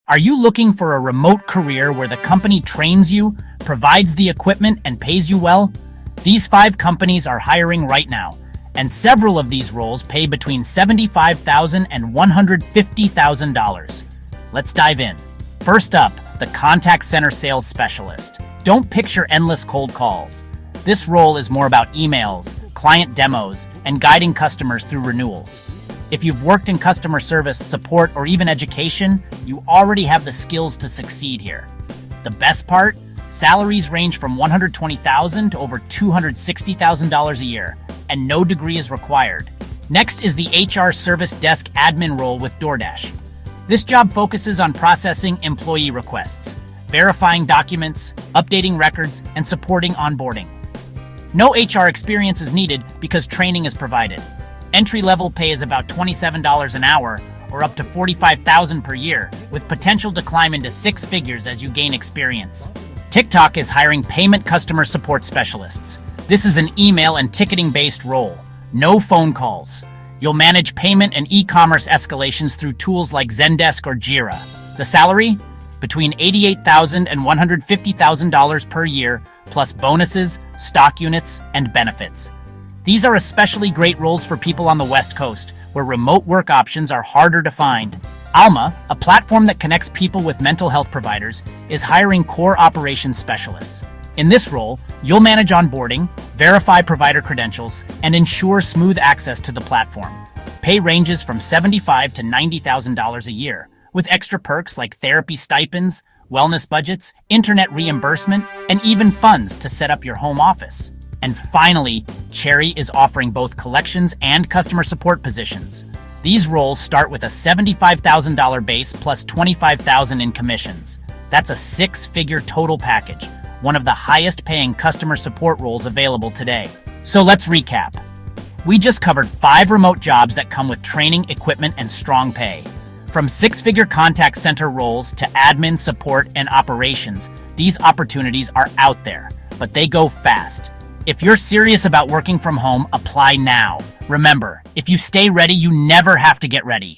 Are you looking for a remote career where the company trains you, provides the equipment, and pays you well? These 5 companies are hiring right now, and several of these roles pay between $75,000 and $150,000. Let's dive in. First up, the contact center sales specialist. Don't picture endless cold calls. This role is more about emails, client demos, and guiding customers through renewals. If you've worked in customer service, support, or even education, you already have the skills to succeed here. The best part? Salaries range from $120,000 to over $260,000 a year, and no degree is required. Next is the HR service desk admin role with DoorDash. This job focuses on processing employee requests, verifying documents, updating records, and supporting onboarding. No HR experience is needed because training is provided. Entry-level pay is about $27 an hour, or up to $45,000 per year, with potential to climb into 6 figures as you gain experience. TikTok is hiring payment customer support specialists. This is an email and ticketing-based role. No phone calls. You'll manage payment and e-commerce escalations through tools like Zendesk or Jira. The salary? Between $88,000 and $150,000 per year, plus bonuses, stock units, and benefits. These are especially great roles for people on the West Coast, where remote work options are harder to find. Alma, a platform that connects people with mental health providers, is hiring core operations specialists. In this role, you'll manage onboarding, verify provider credentials, and ensure smooth access to the platform. Pay ranges from $75,000 to $90,000 a year, with extra perks like therapy stipends, wellness budgets, internet reimbursement, and even funds to set up your home office. And finally, Cherry is offering both collections and customer support positions. These roles start with a $75,000 base plus $25,000 in commissions. That's a 6-figure total package, one of the highest paying customer support roles available today. So let's recap. We just covered 5 remote jobs that come with training, equipment, and strong pay. From 6-figure contact center roles to admin, support, and operations, these opportunities are out there, but they go fast. If you're serious about working from home, apply now. Remember, if you stay ready, you never have to get ready.